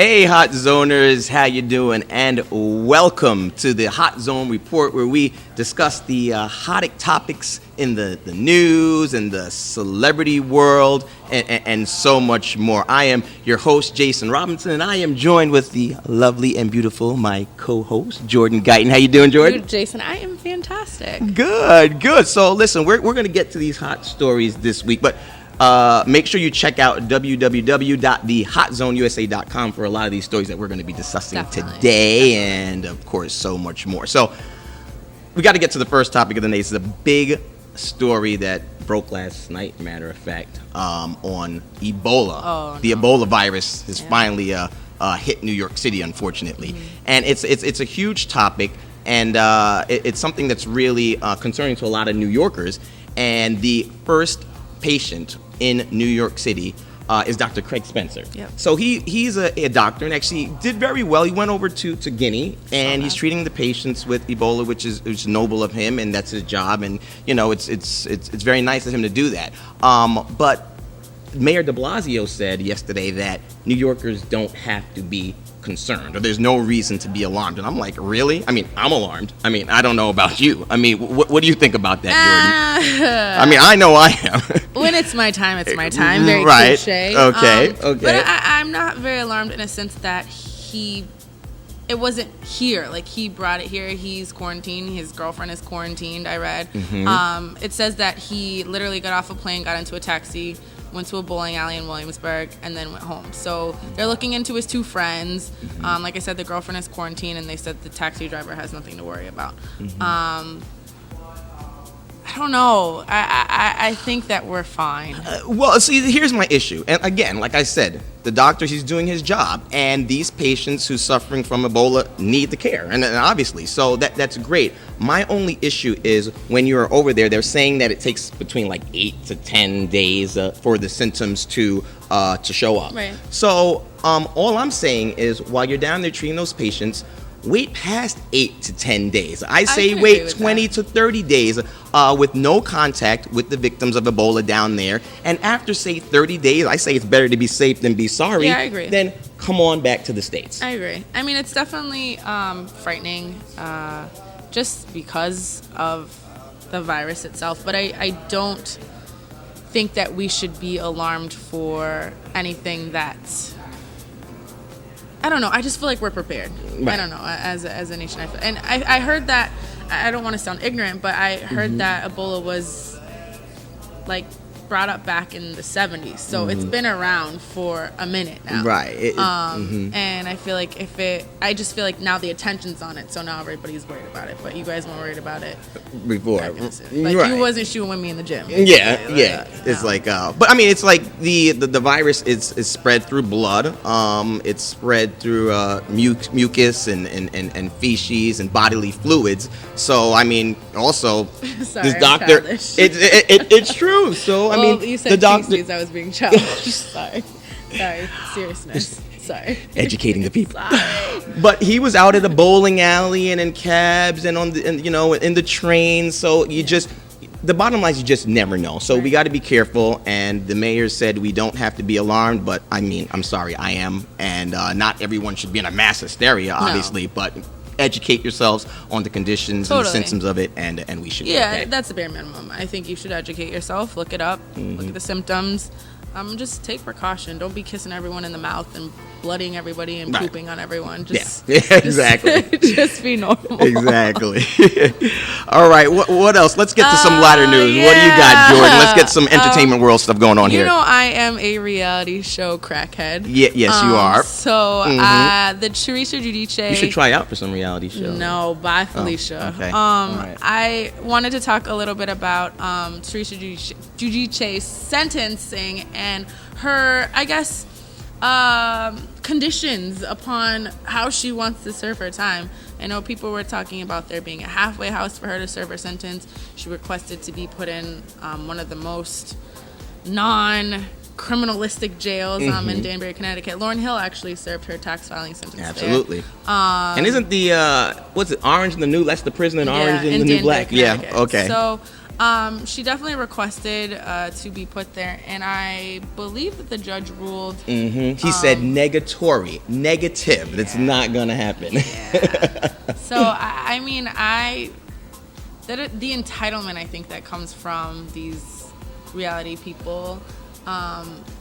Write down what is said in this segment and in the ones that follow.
Hey, Hot Zoners, how you doing? And welcome to the Hot Zone Report, where we discuss the hottest topics in the news and the celebrity world and so much more. I am your host, Jason Robinson, and I am joined with the lovely and beautiful, my co-host, Jourdan Guyton. How you doing, Jourdan? Dude, Jason, I am fantastic. Good. So listen, we're going to get to these hot stories this week, but make sure you check out www.thehotzoneusa.com for a lot of these stories that we're going to be discussing today, and of course so much more. So we got to get to the first topic of the day. It's a big story that broke last night, matter of fact, on Ebola. The Ebola virus has finally hit New York City, unfortunately. And it's a huge topic, and it's something that's really concerning to a lot of New Yorkers. And the first patient in New York City is Dr. Craig Spencer. Yep. So he's a doctor and actually did very well. He went over to Guinea, and he's treating the patients with Ebola, which is noble of him, and that's his job. And you know, it's very nice of him to do that. But Mayor de Blasio said yesterday that New Yorkers don't have to be concerned, or there's no reason to be alarmed. And I'm like, really? I mean, I'm alarmed. I mean, I don't know about you. I mean, what do you think about that, Jourdan? I mean, I know I am. When it's my time, it's my time. Very right. cliche. Okay. But I'm not very alarmed in a sense that it wasn't here. Like, he brought it here. He's quarantined. His girlfriend is quarantined, I read. It says that he literally got off a plane, got into a taxi, went to a bowling alley in Williamsburg, and then went home. So they're looking into his two friends. Like I said, the girlfriend is quarantined, and they said the taxi driver has nothing to worry about. I don't know. I think that we're fine. Well, see, here's my issue. And again, like I said, the doctor, he's doing his job, and these patients who's suffering from Ebola need the care, and obviously, so that's great. My only issue is when you're over there, they're saying that it takes between like 8 to 10 days for the symptoms to show up. Right. So all I'm saying is, while you're down there treating those patients, wait past 8 to 10 days. I say wait 20 to 30 days with no contact with the victims of Ebola down there. And after, say, 30 days, I say it's better to be safe than be sorry. Yeah, I agree. Then come on back to the States. I agree. I mean, it's definitely frightening just because of the virus itself. But I don't think that we should be alarmed for anything that's... I don't know. I just feel like we're prepared. Right. I don't know, as a nation. And I heard that, I don't want to sound ignorant, but I heard that Ebola was, like, brought up back in the 70s. So it's been around for a minute now. Right. And I feel like I just feel like now the attention's on it, so now everybody's worried about it. But you guys weren't worried about it before. Like, you wasn't shooting with me in the gym. Yeah. It's like, but I mean, it's like the virus is spread through blood. It's spread through mucus and feces and bodily fluids. So I mean, also Sorry, this doctor, it's true. So I mean, you said the doctor. feces, I was being childish. Sorry, seriousness. Sorry. Educating the people. Sorry. But he was out at a bowling alley and in cabs and in the train. So the bottom line is you just never know. So we got to be careful. And the mayor said we don't have to be alarmed. But I mean, I'm sorry, I am. And not everyone should be in a mass hysteria, obviously. No. But educate yourselves on the conditions and the symptoms of it, and we should be okay. That's the bare minimum. I think you should educate yourself, look it up, look at the symptoms. Just take precaution. Don't be kissing everyone in the mouth and bloodying everybody and pooping on everyone. Exactly. Just be normal. Exactly. All right. What else? Let's get to some lighter news. What do you got, Jourdan? Let's get some entertainment world stuff going on here. You know, I am a reality show crackhead. Yes, you are. So the Teresa Giudice. You should try out for some reality shows. No, bye, Felicia. Okay. All right. I wanted to talk a little bit about Teresa Giudice's sentencing and her, I guess, conditions upon how she wants to serve her time. I know people were talking about there being a halfway house for her to serve her sentence. She requested to be put in one of the most non-criminalistic jails in Danbury, Connecticut. Lauryn Hill actually served her tax filing sentence Absolutely. There. And isn't the, what's it, Orange and the New, that's the prison in Orange and the New Black? Connecticut. Yeah, okay. So She definitely requested to be put there, and I believe that the judge ruled. He said negatory, negative. That's not gonna happen. Yeah. So I mean, the entitlement I think that comes from these reality people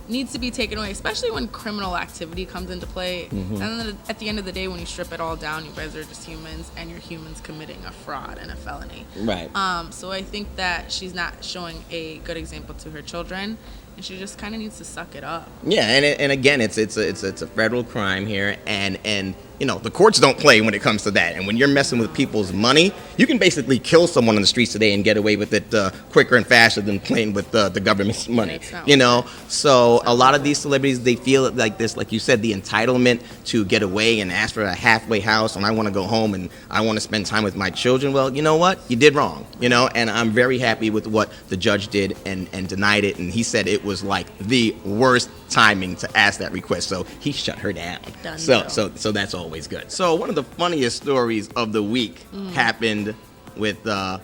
needs to be taken away, especially when criminal activity comes into play. And then at the end of the day, when you strip it all down, you guys are just humans, and you're humans committing a fraud and a felony. Right. So I think that she's not showing a good example to her children, and she just kind of needs to suck it up. Yeah, and again, it's a federal crime here, and you know, the courts don't play when it comes to that. And when you're messing with people's money, you can basically kill someone on the streets today and get away with it quicker and faster than playing with the government's money. You know, so a lot of these celebrities, they feel like this, like you said, the entitlement to get away and ask for a halfway house, and I want to go home and I want to spend time with my children. Well, you know what? You did wrong, you know, and I'm very happy with what the judge did and denied it. And he said it was like the worst timing to ask that request, so he shut her down. So that's always good. So one of the funniest stories of the week happened with the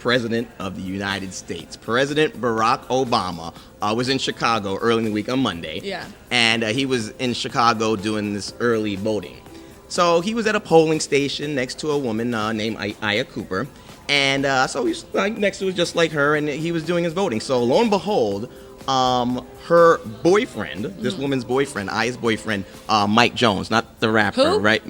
President of the United States. President Barack Obama was in Chicago early in the week on Monday. Yeah. And he was in Chicago doing this early voting. So he was at a polling station next to a woman named Aya Cooper. And so he's like next to her, just like her, and he was doing his voting. So lo and behold, her boyfriend, this woman's boyfriend, Aya's boyfriend, Mike Jones, not the rapper, Who? right?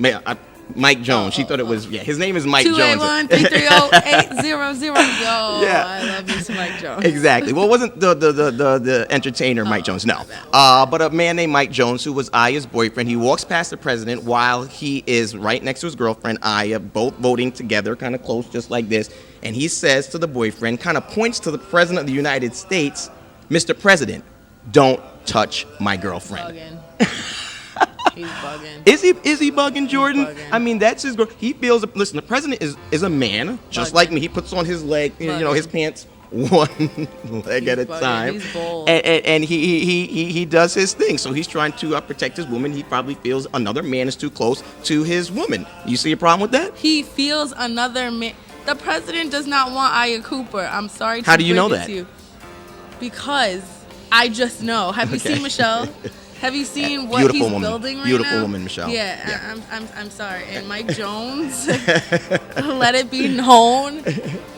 Mike Jones. She thought it was, his name is Mike Jones. 281-330-800. Yo, Yeah. I love you, Mike Jones. Exactly. Well, it wasn't the entertainer Mike Jones, no. But a man named Mike Jones, who was Aya's boyfriend, he walks past the president while he is right next to his girlfriend, Aya, both voting together, kind of close, just like this. And he says to the boyfriend, kind of points to the president of the United States, Mr. President, don't touch my girlfriend. He's bugging. Is he bugging, Jordan? He's bugging. I mean, that's his girl. He feels. Listen, the president is a man, just like me. He puts on his leg, you know, his pants one leg at a time. He's bold. And he does his thing. So he's trying to protect his woman. He probably feels another man is too close to his woman. You see a problem with that? He feels another man. The president does not want Aya Cooper. I'm sorry to How do you know break it that? to you. Because I just know. Have you seen Michelle? Have you seen what he's building right now? Beautiful woman, Michelle. Yeah. I'm sorry. And Mike Jones, let it be known,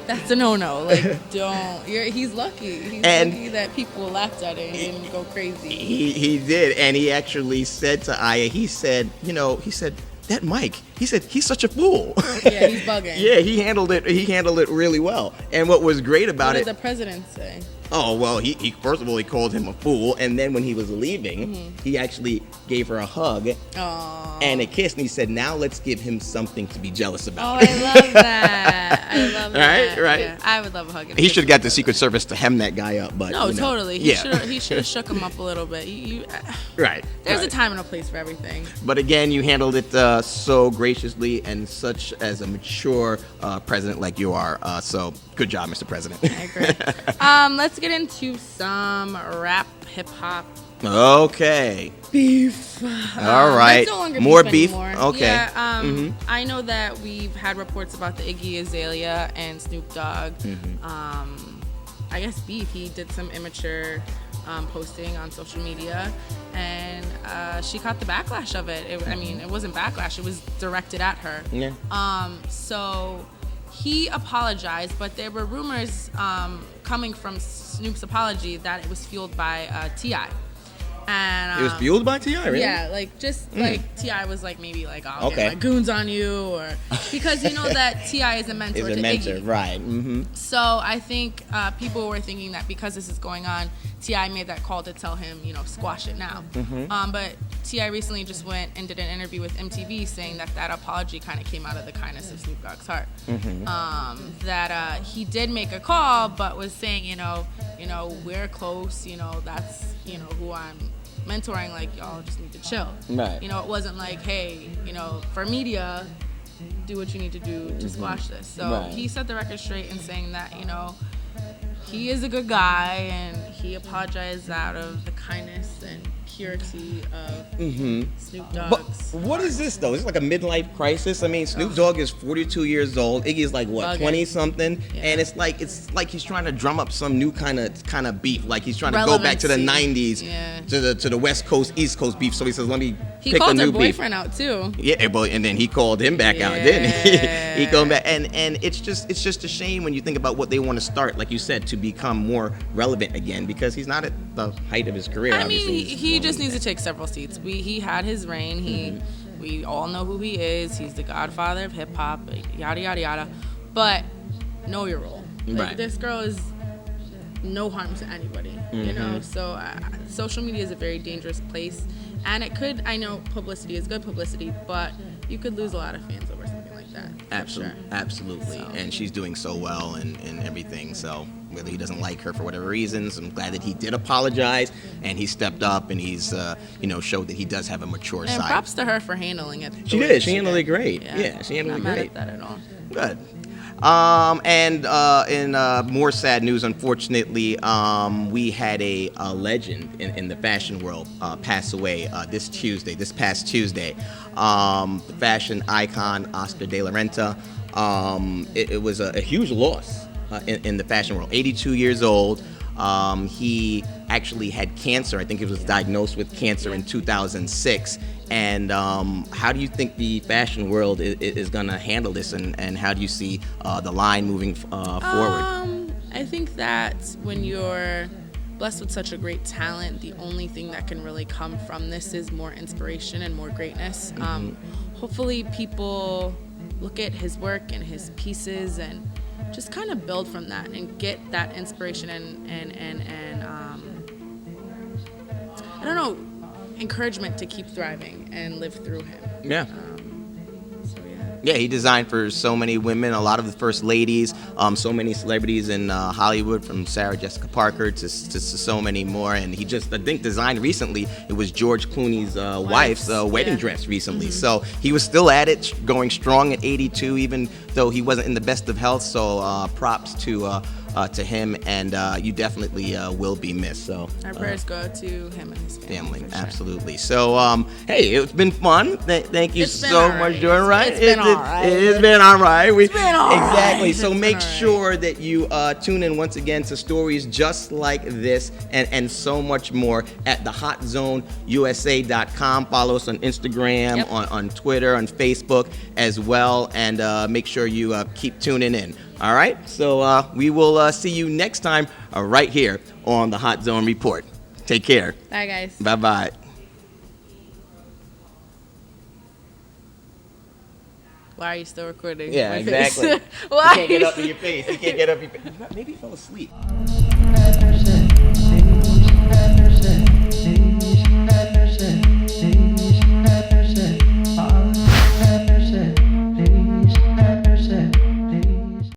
that's a no-no. Like, don't. He's lucky. He's lucky that people laughed at it and didn't go crazy. He did, and he actually said to Aya, he said, that Mike, he said, he's such a fool. Yeah, he's bugging. Yeah, he handled it really well. And what was great about What did the president say? Oh, well, he first of all, he called him a fool, and then when he was leaving, he actually gave her a hug and a kiss, and he said, now let's give him something to be jealous about. Oh, I love that. I love that. Right? Yeah, I would love a hug. He should have got the Secret Service to hem that guy up, but no, totally. He should have shook him up a little bit. Right. There's a time and a place for everything. But again, you handled it so graciously and such as a mature president like you are. So good job, Mr. President. I agree. Let's get into some rap, hip hop. Okay. Beef. All right. No longer more beef beef. Anymore. Okay. Yeah. I know that we've had reports about the Iggy Azalea and Snoop Dogg. I guess beef. He did some immature posting on social media, and she caught the backlash of it. It wasn't backlash. It was directed at her. Yeah. So he apologized, but there were rumors coming from Snoop's apology that it was fueled by T.I. And it was fueled by T.I., really? Yeah, like T.I. was like maybe like, oh, I'll get my goons on you, or because you know that T.I. is a mentor to Iggy. Right. So I think people were thinking that because this is going on, T.I. made that call to tell him, squash it now. But T.I. recently just went and did an interview with MTV saying that apology kind of came out of the kindness of Snoop Dogg's heart. That he did make a call, but was saying, we're close, that's, who I'm mentoring, like, y'all just need to chill. Right. It wasn't like, hey, for media, do what you need to do to squash this. So he set the record straight in saying that, he is a good guy and he apologized out of the kindness and purity of Snoop But Dogg's. what is this though? It's like a midlife crisis. I mean, Snoop Dogg is 42 years old. Iggy's like what, 20 something, and it's like he's trying to drum up some new kind of beef. Like he's trying to go back to the 90s, to the West Coast East Coast beef. So he says, let me pick a new beef. He called her boyfriend out too. Yeah, but and then he called him back out, didn't he? He called back, and it's just a shame when you think about what they want to start, like you said, to become more relevant again, because he's not at the height of his career. I mean, he just needs to take several seats. He had his reign. We all know who he is. He's the godfather of hip hop. Yada yada yada. But know your role. Like, this girl is no harm to anybody. You know. So social media is a very dangerous place, and it could. I know publicity is good publicity, but you could lose a lot of fans over something like that. Absolutely. So. And she's doing so well and everything. So whether he doesn't like her for whatever reasons, I'm glad that he did apologize and he stepped up and he's showed that he does have a mature side. And props to her for handling it. She did. She handled it great. Yeah, she handled it great. Not mad at that at all. Good. And in more sad news, unfortunately, we had a legend in the fashion world pass away this past Tuesday. The fashion icon Oscar de la Renta. It was a huge loss in the fashion world. 82 years old. He actually had cancer. I think he was diagnosed with cancer in 2006. And how do you think the fashion world is going to handle this, and how do you see the line moving forward? I think that when you're blessed with such a great talent, the only thing that can really come from this is more inspiration and more greatness. Hopefully people look at his work and his pieces and just kind of build from that and get that inspiration and I don't know, encouragement to keep thriving and live through him. Yeah. Yeah, he designed for so many women, a lot of the first ladies, so many celebrities in Hollywood, from Sarah Jessica Parker to so many more. And he just, I think, designed recently, it was George Clooney's wife's wedding dress recently. So he was still at it, going strong at 82, even though he wasn't in the best of health. So props to him, and you definitely will be missed. So our prayers go to him and his family. Absolutely. So hey, it's been fun. Thank you so much, Jourdan. Right? It's been all right. It's been all right. It's been all right. Exactly. So make sure that you tune in once again to stories just like this and so much more at thehotzoneusa.com. Follow us on Instagram, on Twitter, on Facebook as well, and make sure you keep tuning in. All right, so we will see you next time right here on the Hot Zone Report. Take care. Bye, guys. Bye-bye. Why are you still recording? Yeah, exactly. Why? You can't get up in your face. You can't get up in your face. Maybe you fell asleep.